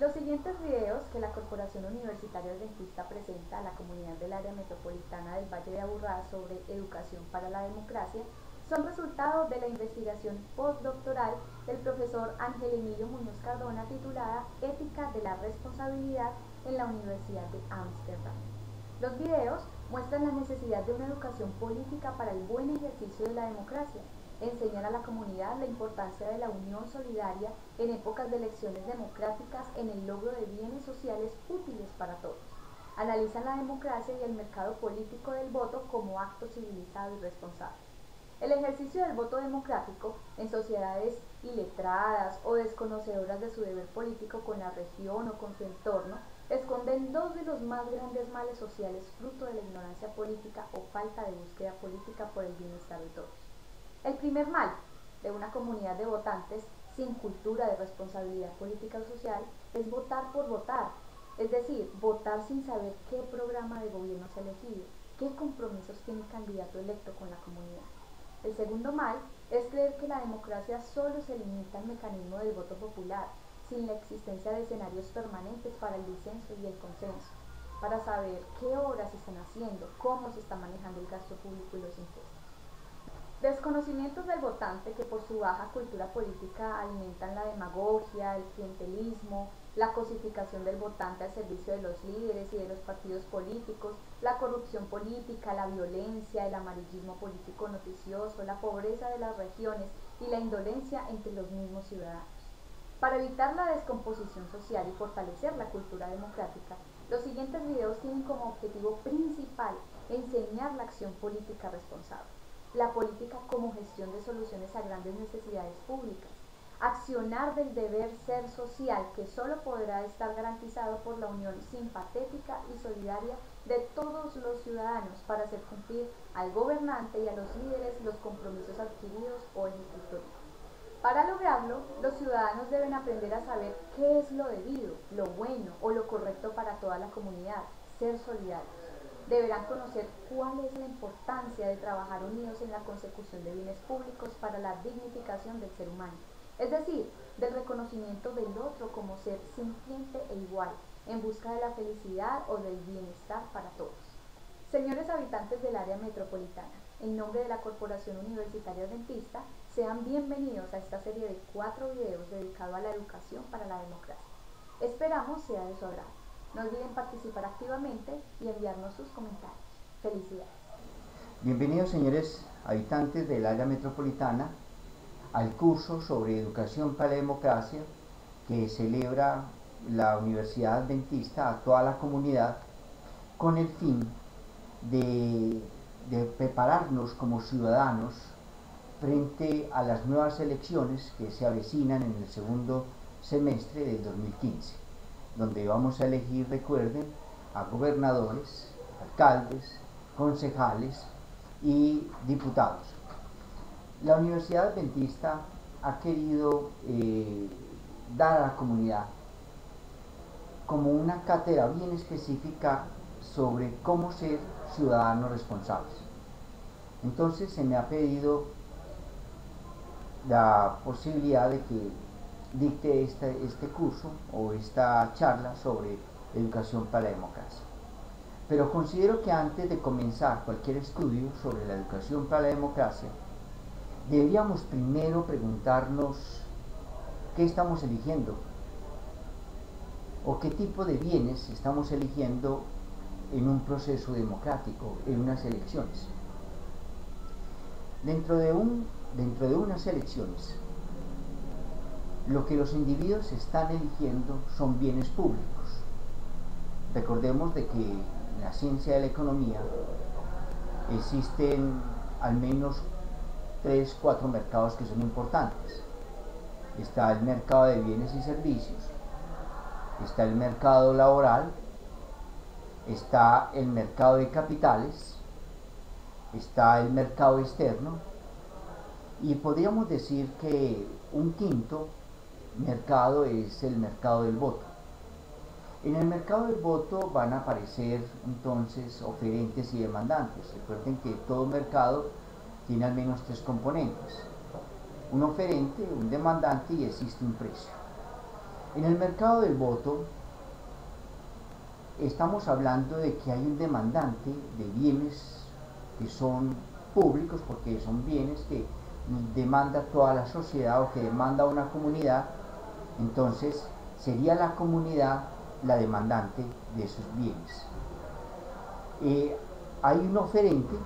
Los siguientes videos que la Corporación Universitaria Adventista presenta a la comunidad del área metropolitana del Valle de Aburrá sobre educación para la democracia son resultado de la investigación postdoctoral del profesor Ángel Emilio Muñoz Cardona titulada Ética de la Responsabilidad en la Universidad de Ámsterdam. Los videos muestran la necesidad de una educación política para el buen ejercicio de la democracia, enseñan a la comunidad la importancia de la unión solidaria en épocas de elecciones democráticas en el logro de bienes sociales útiles para todos. Analizan la democracia y el mercado político del voto como acto civilizado y responsable. El ejercicio del voto democrático en sociedades iletradas o desconocedoras de su deber político con la región o con su entorno esconden dos de los más grandes males sociales fruto de la ignorancia política o falta de búsqueda política por el bienestar de todos. El primer mal de una comunidad de votantes sin cultura de responsabilidad política o social es votar por votar, es decir, votar sin saber qué programa de gobierno se ha elegido, qué compromisos tiene el candidato electo con la comunidad. El segundo mal es creer que la democracia solo se limita al mecanismo del voto popular, sin la existencia de escenarios permanentes para el disenso y el consenso, para saber qué obras se están haciendo, cómo se está manejando el gasto público y los impuestos. Desconocimientos del votante que por su baja cultura política alimentan la demagogia, el clientelismo, la cosificación del votante al servicio de los líderes y de los partidos políticos, la corrupción política, la violencia, el amarillismo político noticioso, la pobreza de las regiones y la indolencia entre los mismos ciudadanos. Para evitar la descomposición social y fortalecer la cultura democrática, los siguientes videos tienen como objetivo principal enseñar la acción política responsable, la política como gestión de soluciones a grandes necesidades públicas, accionar del deber ser social que solo podrá estar garantizado por la unión simpatética y solidaria de todos los ciudadanos para hacer cumplir al gobernante y a los líderes los compromisos adquiridos o ejecutorios. Para lograrlo, los ciudadanos deben aprender a saber qué es lo debido, lo bueno o lo correcto para toda la comunidad, ser solidarios. Deberán conocer cuál es la importancia de trabajar unidos en la consecución de bienes públicos para la dignificación del ser humano, es decir, del reconocimiento del otro como ser sintiente e igual, en busca de la felicidad o del bienestar para todos. Señores habitantes del área metropolitana, en nombre de la Corporación Universitaria Adventista, sean bienvenidos a esta serie de 4 videos dedicados a la educación para la democracia. Esperamos sea de su agrado. No olviden participar activamente y enviarnos sus comentarios. Felicidades. Bienvenidos, señores habitantes del área metropolitana, al curso sobre educación para la democracia que celebra la Universidad Adventista a toda la comunidad con el fin de prepararnos como ciudadanos frente a las nuevas elecciones que se avecinan en el segundo semestre del 2015, donde vamos a elegir, recuerden, a gobernadores, alcaldes, concejales y diputados. La Universidad Adventista ha querido dar a la comunidad como una cátedra bien específica sobre cómo ser ciudadanos responsables. Entonces se me ha pedido la posibilidad de que dicte este curso o esta charla sobre educación para la democracia. Pero considero que antes de comenzar cualquier estudio sobre la educación para la democracia, deberíamos primero preguntarnos qué estamos eligiendo o qué tipo de bienes estamos eligiendo en un proceso democrático, en unas elecciones. Dentro de unas elecciones, lo que los individuos están eligiendo son bienes públicos. Recordemos de que en la ciencia de la economía existen al menos 3-4 mercados que son importantes. Está el mercado de bienes y servicios, está el mercado laboral, está el mercado de capitales, está el mercado externo y podríamos decir que un quinto mercado es el mercado del voto. En el mercado del voto van a aparecer entonces oferentes y demandantes. Recuerden que todo mercado tiene al menos 3 componentes: un oferente, un demandante y existe un precio. En el mercado del voto estamos hablando de que hay un demandante de bienes que son públicos, porque son bienes que demanda toda la sociedad o que demanda una comunidad. Entonces sería la comunidad la demandante de esos bienes. Hay un oferente,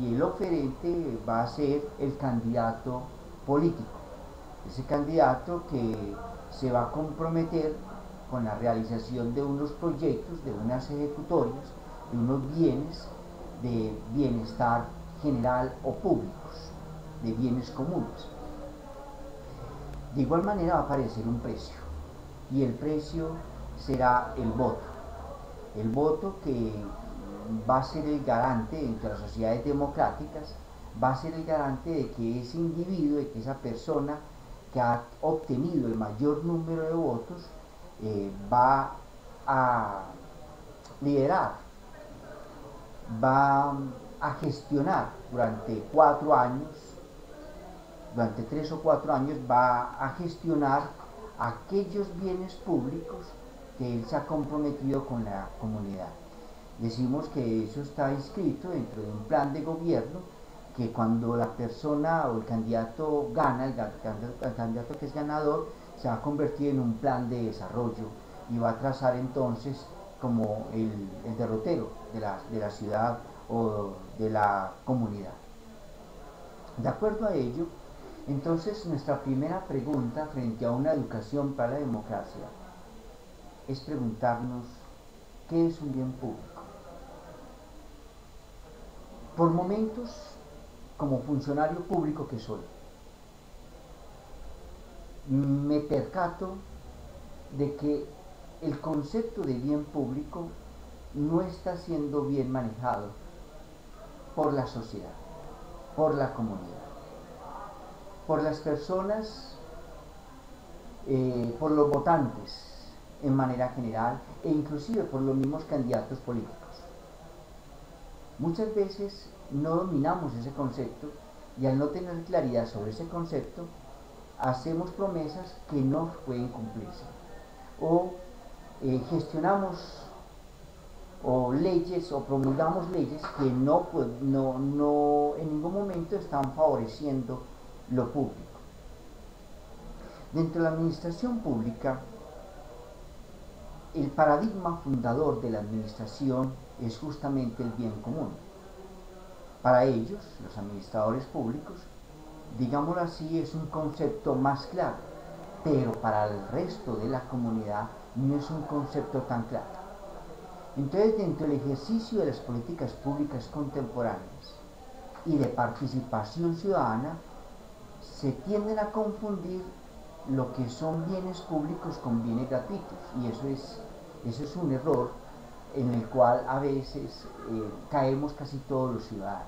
y el oferente va a ser el candidato político, ese candidato que se va a comprometer con la realización de unos proyectos, de unas ejecutorias, de unos bienes de bienestar general o públicos, de bienes comunes. De igual manera va a aparecer un precio, y el precio será el voto que va a ser el garante entre las sociedades democráticas, va a ser el garante de que ese individuo, de que esa persona que ha obtenido el mayor número de votos va a liderar, va a gestionar durante 4 años, durante 3 o 4 años, va a gestionar aquellos bienes públicos que él se ha comprometido con la comunidad. Decimos que eso está inscrito dentro de un plan de gobierno, que cuando la persona o el candidato gana, el candidato que es ganador, se va a convertir en un plan de desarrollo y va a trazar entonces como el derrotero de la ciudad o de la comunidad. De acuerdo a ello, entonces nuestra primera pregunta frente a una educación para la democracia es preguntarnos: ¿qué es un bien público? Por momentos, como funcionario público que soy, me percato de que el concepto de bien público no está siendo bien manejado por la sociedad, por la comunidad, por las personas, por los votantes en manera general, e inclusive por los mismos candidatos políticos. Muchas veces no dominamos ese concepto, y al no tener claridad sobre ese concepto, hacemos promesas que no pueden cumplirse, o gestionamos o leyes o promulgamos leyes que no en ningún momento están favoreciendo lo público. Dentro de la administración pública, el paradigma fundador de la administración es justamente el bien común. Para ellos, los administradores públicos, digámoslo así, es un concepto más claro, pero para el resto de la comunidad no es un concepto tan claro. Entonces, dentro del ejercicio de las políticas públicas contemporáneas y de participación ciudadana, se tienden a confundir lo que son bienes públicos con bienes gratuitos, y eso es un error en el cual a veces caemos casi todos los ciudadanos.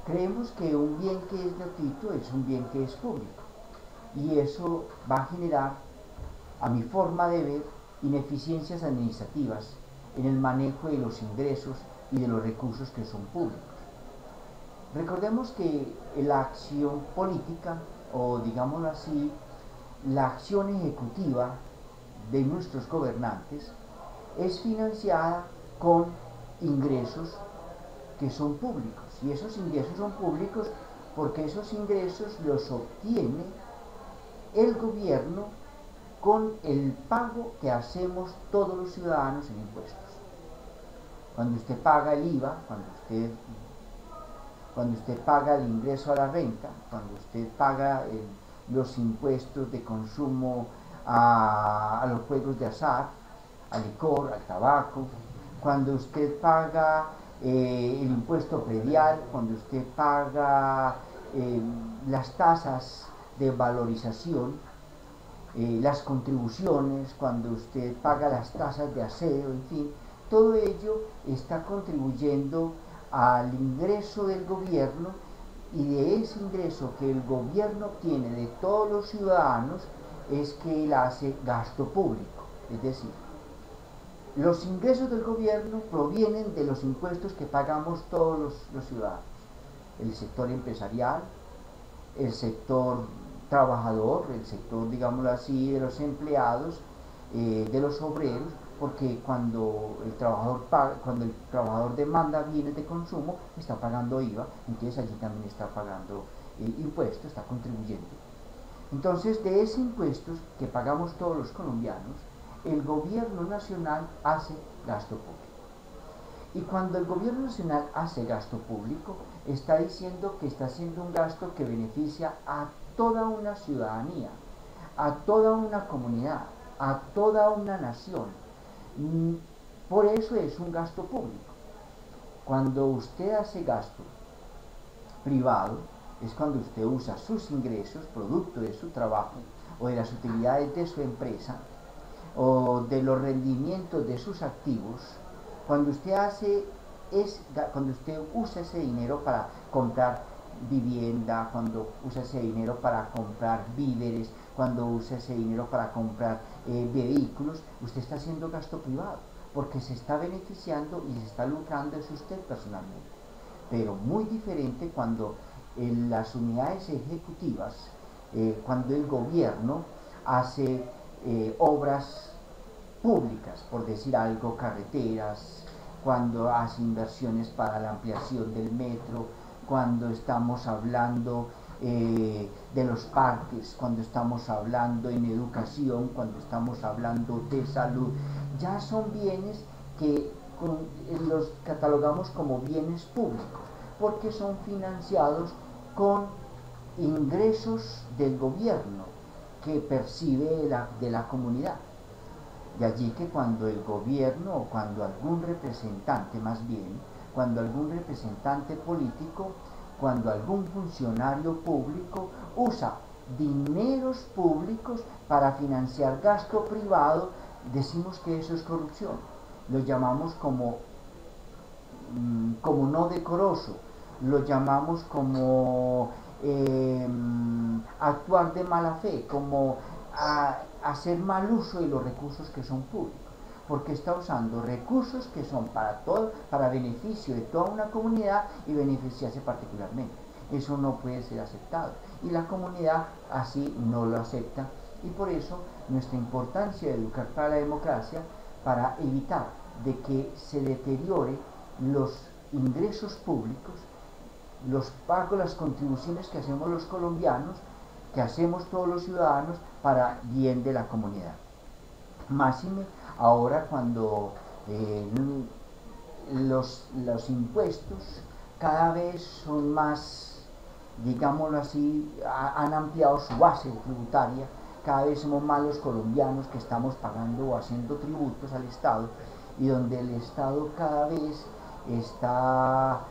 Creemos que un bien que es gratuito es un bien que es público, y eso va a generar, a mi forma de ver, ineficiencias administrativas en el manejo de los ingresos y de los recursos que son públicos. Recordemos que la acción política, o digámoslo así, la acción ejecutiva de nuestros gobernantes, es financiada con ingresos que son públicos, y esos ingresos son públicos porque esos ingresos los obtiene el gobierno con el pago que hacemos todos los ciudadanos en impuestos. Cuando usted paga el IVA, cuando usted paga el ingreso a la renta, cuando usted paga los impuestos de consumo a los juegos de azar, al licor, al tabaco, cuando usted paga el impuesto predial, cuando usted paga las tasas de valorización, las contribuciones, cuando usted paga las tasas de aseo, en fin, todo ello está contribuyendo al ingreso del gobierno, y de ese ingreso que el gobierno obtiene de todos los ciudadanos es que él hace gasto público. Es decir, los ingresos del gobierno provienen de los impuestos que pagamos todos los ciudadanos, el sector empresarial, el sector trabajador, el sector, digámoslo así, de los empleados, de los obreros, porque cuando el trabajador paga, cuando el trabajador demanda bienes de consumo, está pagando IVA, entonces allí también está pagando impuestos, está contribuyendo. Entonces, de ese impuesto que pagamos todos los colombianos, el gobierno nacional hace gasto público. Y cuando el gobierno nacional hace gasto público, está diciendo que está haciendo un gasto que beneficia a toda una ciudadanía, a toda una comunidad, a toda una nación. Por eso es un gasto público. Cuando usted hace gasto privado, es cuando usted usa sus ingresos, producto de su trabajo, o de las utilidades de su empresa, o de los rendimientos de sus activos. Cuando usted cuando usted usa ese dinero para comprar vivienda, cuando usa ese dinero para comprar víveres, cuando usa ese dinero para comprar vehículos, usted está haciendo gasto privado, porque se está beneficiando y se está lucrando es usted personalmente. Pero muy diferente cuando en las unidades ejecutivas, cuando el gobierno hace obras públicas, por decir algo, carreteras, cuando hace inversiones para la ampliación del metro, cuando estamos hablando de los parques, cuando estamos hablando en educación, cuando estamos hablando de salud, ya son bienes que los catalogamos como bienes públicos, porque son financiados con ingresos del gobierno que percibe de la comunidad. De allí que cuando el gobierno o cuando algún representante, más bien, cuando algún representante político, cuando algún funcionario público usa dineros públicos para financiar gasto privado, decimos que eso es corrupción. Lo llamamos como no decoroso, lo llamamos como actuar de mala fe, como hacer mal uso de los recursos que son públicos, porque está usando recursos que son para beneficio de toda una comunidad y beneficiarse particularmente. Eso no puede ser aceptado y la comunidad así no lo acepta, y por eso nuestra importancia de educar para la democracia, para evitar de que se deteriore los ingresos públicos, los pagos, las contribuciones que hacemos los colombianos, que hacemos todos los ciudadanos para bien de la comunidad. Máxime ahora cuando los impuestos cada vez son más, digámoslo así, han ampliado su base tributaria, cada vez somos más los colombianos que estamos pagando o haciendo tributos al Estado, y donde el Estado cada vez está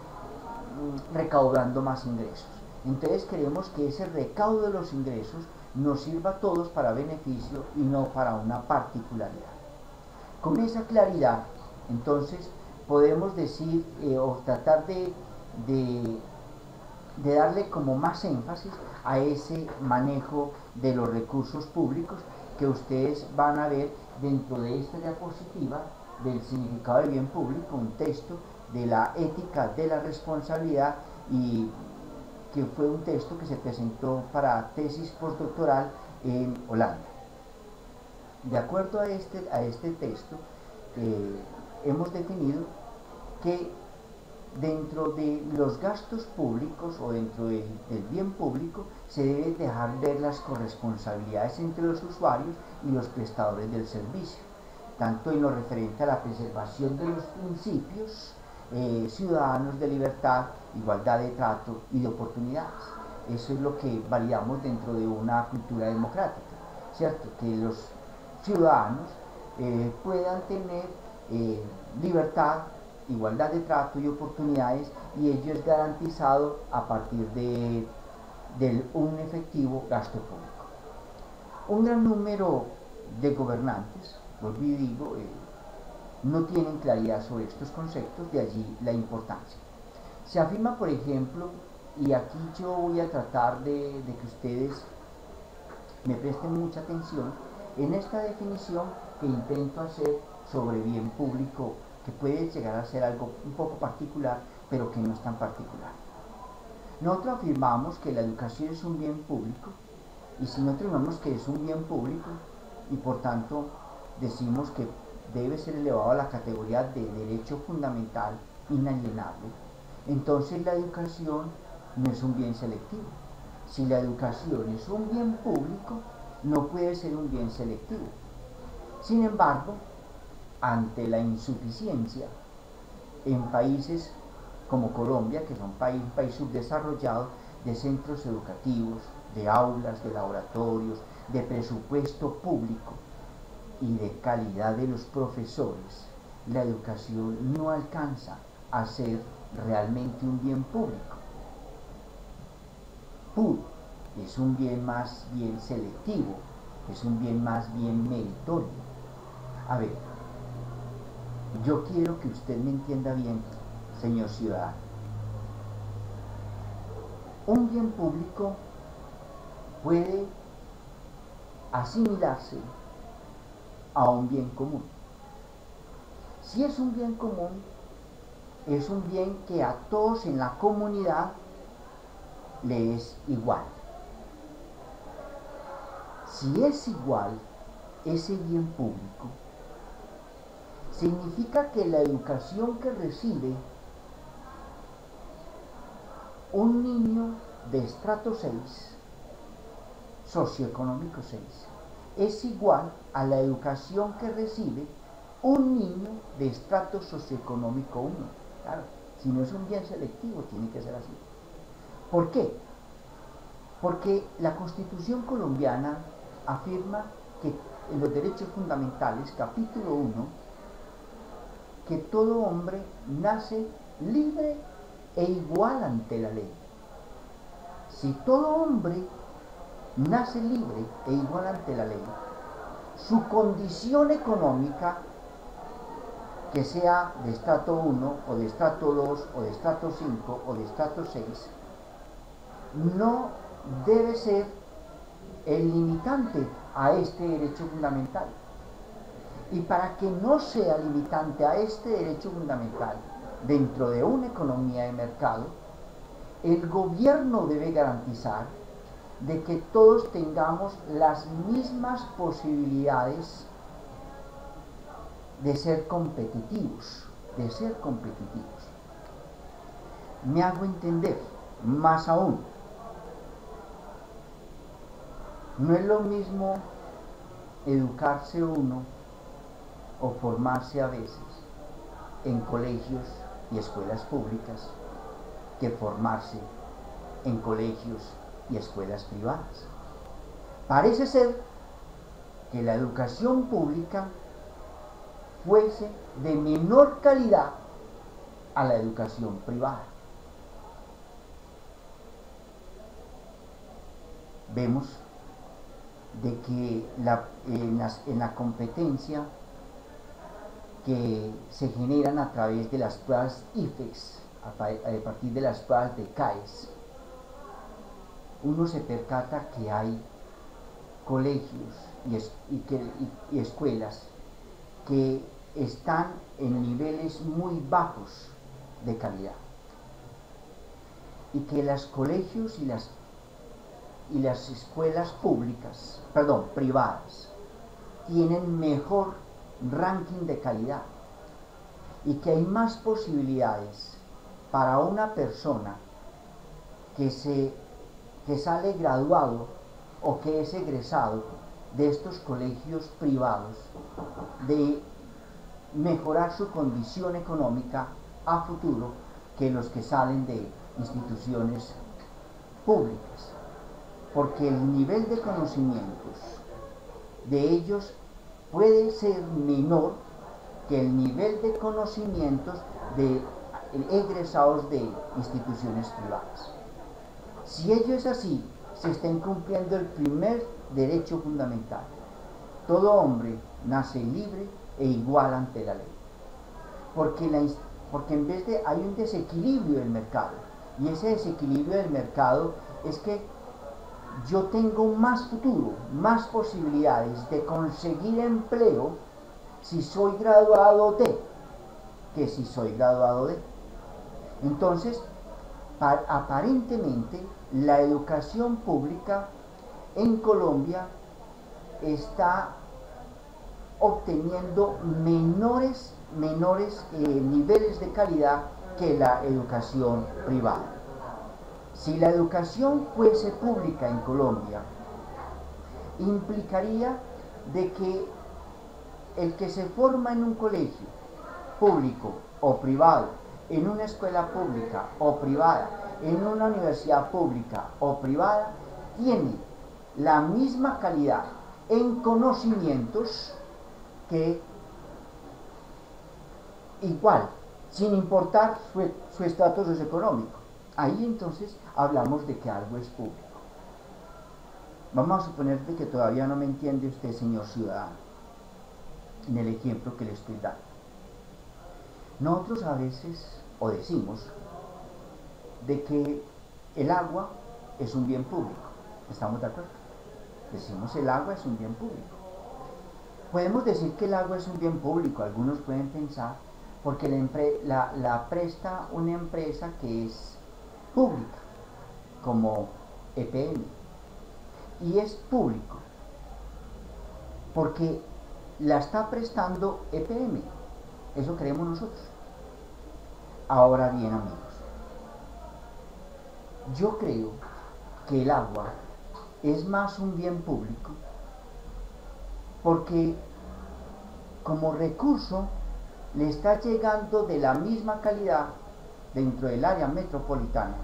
recaudando más ingresos. Entonces queremos que ese recaudo de los ingresos nos sirva a todos para beneficio y no para una particularidad. Con esa claridad, entonces, podemos decir o tratar de darle como más énfasis a ese manejo de los recursos públicos que ustedes van a ver dentro de esta diapositiva del significado del bien público, un texto de la ética de la responsabilidad, y que fue un texto que se presentó para tesis postdoctoral en Holanda. De acuerdo a este texto, hemos definido que dentro de los gastos públicos o dentro del bien público se debe dejar ver las corresponsabilidades entre los usuarios y los prestadores del servicio, tanto en lo referente a la preservación de los principios ciudadanos de libertad, igualdad de trato y de oportunidades. Eso es lo que validamos dentro de una cultura democrática, ¿cierto? Que los ciudadanos puedan tener libertad, igualdad de trato y oportunidades, y ello es garantizado a partir de un efectivo gasto público. Un gran número de gobernantes, vuelvo y digo, no tienen claridad sobre estos conceptos, de allí la importancia. Se afirma, por ejemplo, y aquí yo voy a tratar de que ustedes me presten mucha atención en esta definición que intento hacer sobre bien público, que puede llegar a ser algo un poco particular, pero que no es tan particular. Nosotros afirmamos que la educación es un bien público Y si nosotros vemos que es un bien público y por tanto decimos que debe ser elevado a la categoría de derecho fundamental inalienable, entonces la educación no es un bien selectivo. Si la educación es un bien público, no puede ser un bien selectivo. Sin embargo, ante la insuficiencia en países como Colombia, que son un país subdesarrollado, de centros educativos, de aulas, de laboratorios, de presupuesto público y de calidad de los profesores, la educación no alcanza a ser realmente un bien público. Puro, es un bien más bien selectivo, es un bien más bien meritorio. A ver, yo quiero que usted me entienda bien, señor ciudadano. Un bien público puede asimilarse a un bien común. Si es un bien común, es un bien que a todos en la comunidad le es igual. Si es igual ese bien público, significa que la educación que recibe un niño de estrato 6, socioeconómico 6, es igual a la educación que recibe un niño de estrato socioeconómico 1. Claro, si no es un bien selectivo, tiene que ser así. ¿Por qué? Porque la Constitución colombiana afirma que en los derechos fundamentales, capítulo 1, que todo hombre nace libre e igual ante la ley. Si todo hombre nace libre e igual ante la ley, su condición económica, que sea de estrato 1 o de estrato 2 o de estrato 5 o de estrato 6, no debe ser el limitante a este derecho fundamental. Y para que no sea limitante a este derecho fundamental dentro de una economía de mercado, el gobierno debe garantizar de que todos tengamos las mismas posibilidades de ser competitivos, Me hago entender, más aún, no es lo mismo educarse uno o formarse a veces en colegios y escuelas públicas que formarse en colegios y escuelas privadas. Parece ser que la educación pública fuese de menor calidad a la educación privada. Vemos de que en la competencia que se generan a través de las pruebas IFEX, a partir de las pruebas de CAES, uno se percata que hay colegios y escuelas que están en niveles muy bajos de calidad, y que los colegios y las escuelas privadas tienen mejor ranking de calidad, y que hay más posibilidades para una persona que sale graduado o que es egresado de estos colegios privados de mejorar su condición económica a futuro que los que salen de instituciones públicas, porque el nivel de conocimientos de ellos puede ser menor que el nivel de conocimientos de egresados de instituciones privadas. Si ello es así, se está incumpliendo el primer derecho fundamental. Todo hombre nace libre e igual ante la ley. Porque en vez de hay un desequilibrio del mercado, y ese desequilibrio del mercado es que yo tengo más futuro, más posibilidades de conseguir empleo si soy graduado de que si soy graduado de. Entonces, aparentemente, la educación pública en Colombia está obteniendo menores niveles de calidad que la educación privada. Si la educación fuese pública en Colombia, implicaría de que el que se forma en un colegio público o privado, en una escuela pública o privada, en una universidad pública o privada, tiene la misma calidad en conocimientos que igual, sin importar su estatus socioeconómico. Ahí entonces hablamos de que algo es público. Vamos a suponer que todavía no me entiende usted, señor ciudadano, en el ejemplo que le estoy dando. Nosotros a veces, o decimos, de que el agua es un bien público. ¿Estamos de acuerdo? Decimos el agua es un bien público. Podemos decir que el agua es un bien público, algunos pueden pensar, porque la presta una empresa que es pública, como EPM, y es público, porque la está prestando EPM, eso creemos nosotros. Ahora bien, amigos, yo creo que el agua es más un bien público porque como recurso le está llegando de la misma calidad dentro del área metropolitana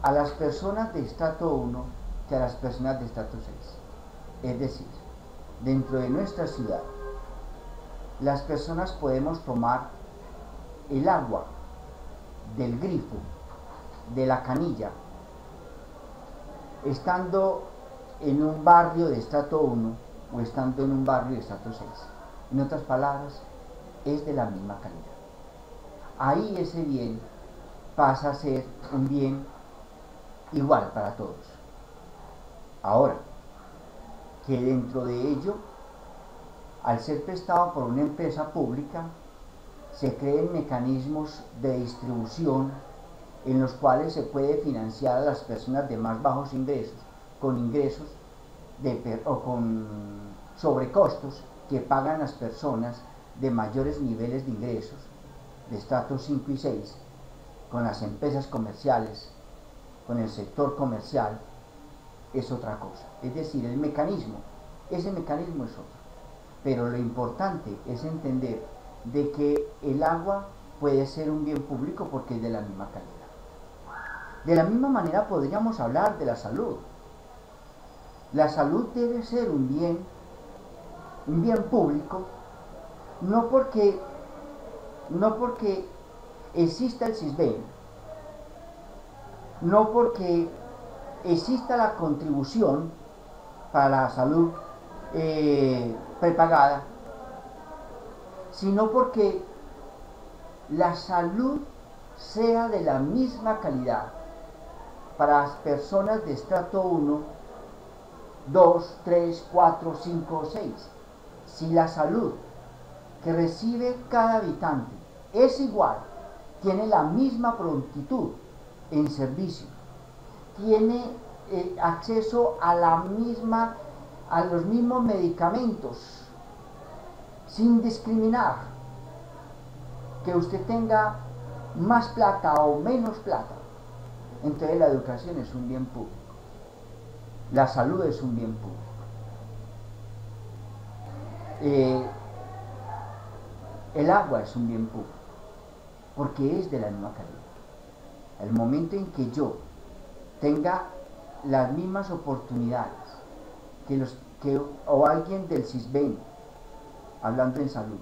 a las personas de estrato 1 que a las personas de estrato 6. Es decir, dentro de nuestra ciudad, las personas podemos tomar el agua del grifo, de la canilla, estando en un barrio de estrato 1 o estando en un barrio de estrato 6. En otras palabras, es de la misma calidad. Ahí ese bien pasa a ser un bien igual para todos. Ahora, que dentro de ello, al ser prestado por una empresa pública, se creen mecanismos de distribución en los cuales se puede financiar a las personas de más bajos ingresos con ingresos o con sobrecostos que pagan las personas de mayores niveles de ingresos, de estratos 5 y 6, con las empresas comerciales, con el sector comercial, es otra cosa. Es decir, ese mecanismo es otro. Pero lo importante es entender de que el agua puede ser un bien público porque es de la misma calidad. De la misma manera podríamos hablar de la salud. La salud debe ser un bien público, no porque exista el CISBEN, no porque exista la contribución para la salud prepagada, sino porque la salud sea de la misma calidad para las personas de estrato 1, 2, 3, 4, 5 o 6. Si la salud que recibe cada habitante es igual, tiene la misma prontitud en servicio, tiene acceso a los mismos medicamentos, sin discriminar que usted tenga más plata o menos plata, entonces la educación es un bien público, la salud es un bien público. El agua es un bien público porque es de la misma calidad. El momento en que yo tenga las mismas oportunidades o alguien del CISBEN, hablando en salud,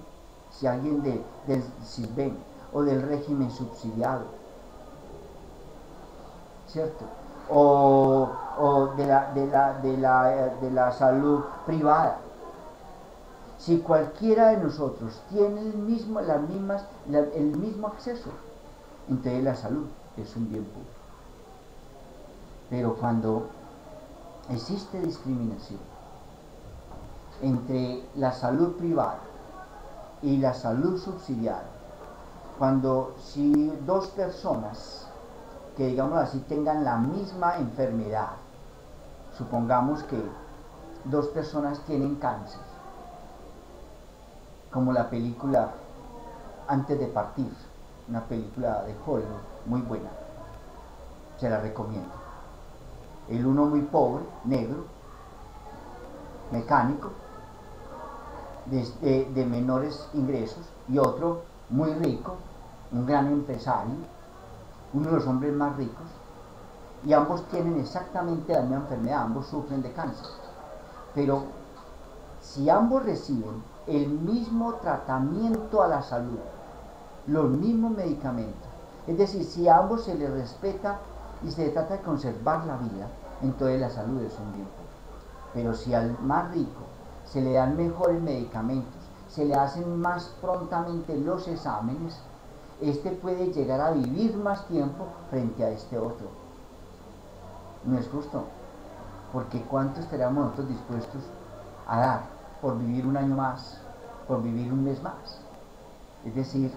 si alguien del CISBEN o del régimen subsidiado, ¿cierto? O de la salud privada. Si cualquiera de nosotros tiene el mismo acceso, entonces la salud es un bien público. Pero cuando existe discriminación entre la salud privada y la salud subsidiada, si dos personas que digamos así tengan la misma enfermedad supongamos que dos personas tienen cáncer, como la película Antes de partir, una película de Hollywood muy buena, se la recomiendo. El uno muy pobre, negro, mecánico, de menores ingresos, y otro muy rico, un gran empresario, uno de los hombres más ricos, y ambos tienen exactamente la misma enfermedad, ambos sufren de cáncer. Pero si ambos reciben el mismo tratamiento a la salud, los mismos medicamentos, es decir, si a ambos se les respeta y se trata de conservar la vida, entonces la salud es un bien público. Pero si al más rico se le dan mejores medicamentos, se le hacen más prontamente los exámenes, este puede llegar a vivir más tiempo frente a este otro. No es justo, porque ¿cuánto estaríamos nosotros dispuestos a dar por vivir un año más, por vivir un mes más? Es decir,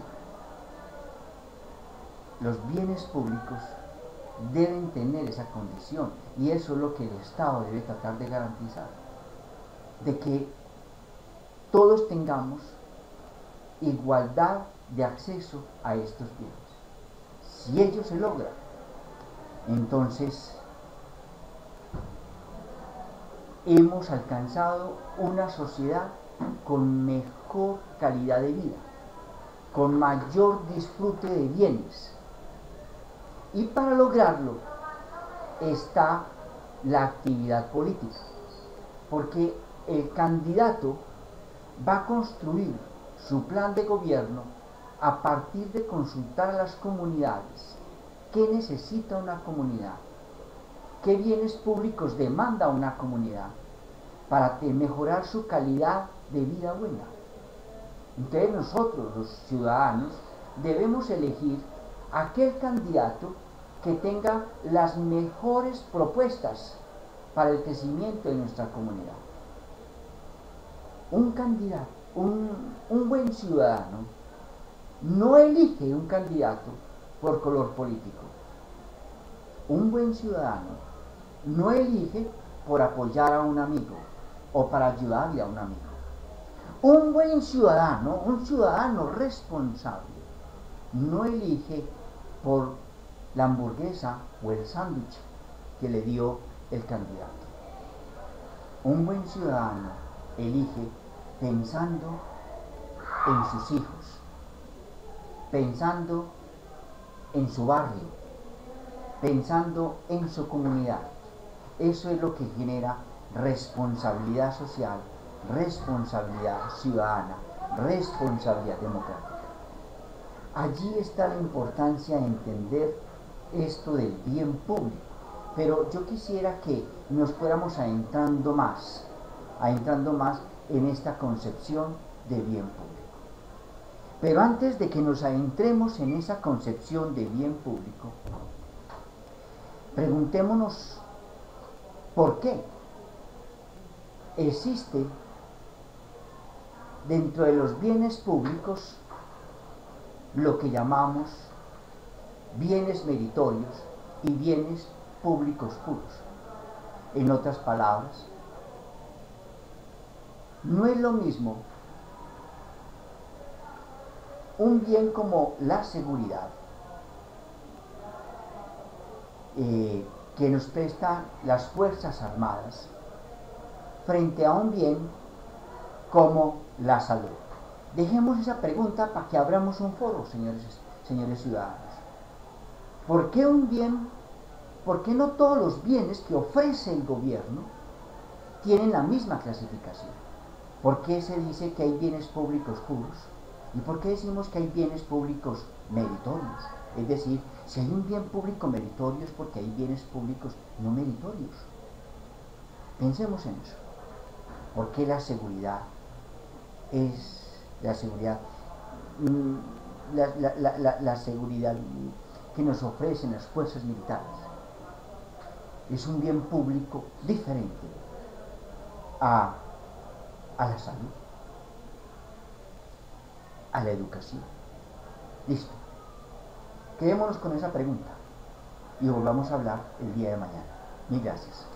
los bienes públicos deben tener esa condición, y eso es lo que el Estado debe tratar de garantizar, de que todos tengamos igualdad de acceso a estos bienes. Si ello se logra, entonces hemos alcanzado una sociedad con mejor calidad de vida, con mayor disfrute de bienes. Y para lograrlo está la actividad política, porque el candidato va a construir su plan de gobierno a partir de consultar a las comunidades qué necesita una comunidad, qué bienes públicos demanda una comunidad para mejorar su calidad de vida buena. Entonces nosotros, los ciudadanos, debemos elegir aquel candidato que tenga las mejores propuestas para el crecimiento de nuestra comunidad. Un candidato, un buen ciudadano, no elige un candidato por color político. Un buen ciudadano no elige por apoyar a un amigo o para ayudarle a un amigo. Un buen ciudadano, un ciudadano responsable, no elige por la hamburguesa o el sándwich que le dio el candidato. Un buen ciudadano elige pensando en sus hijos, pensando en su barrio, pensando en su comunidad. Eso es lo que genera responsabilidad social, responsabilidad ciudadana, responsabilidad democrática. Allí está la importancia de entender esto del bien público. Pero yo quisiera que nos fuéramos adentrando más en esta concepción de bien público. Pero antes de que nos adentremos en esa concepción de bien público, preguntémonos por qué existe dentro de los bienes públicos lo que llamamos bienes meritorios y bienes públicos puros. En otras palabras, no es lo mismo un bien como la seguridad que nos prestan las Fuerzas Armadas frente a un bien como la salud. Dejemos esa pregunta para que abramos un foro, señores ciudadanos. ¿Por qué un bien? ¿Por qué no todos los bienes que ofrece el gobierno tienen la misma clasificación? ¿Por qué se dice que hay bienes públicos puros? ¿Y por qué decimos que hay bienes públicos meritorios? Es decir, si hay un bien público meritorio es porque hay bienes públicos no meritorios. Pensemos en eso. ¿Por qué la seguridad es la seguridad? La seguridad que nos ofrecen las fuerzas militares es un bien público diferente a la salud, a la educación. Listo. Quedémonos con esa pregunta y volvamos a hablar el día de mañana. Mil gracias.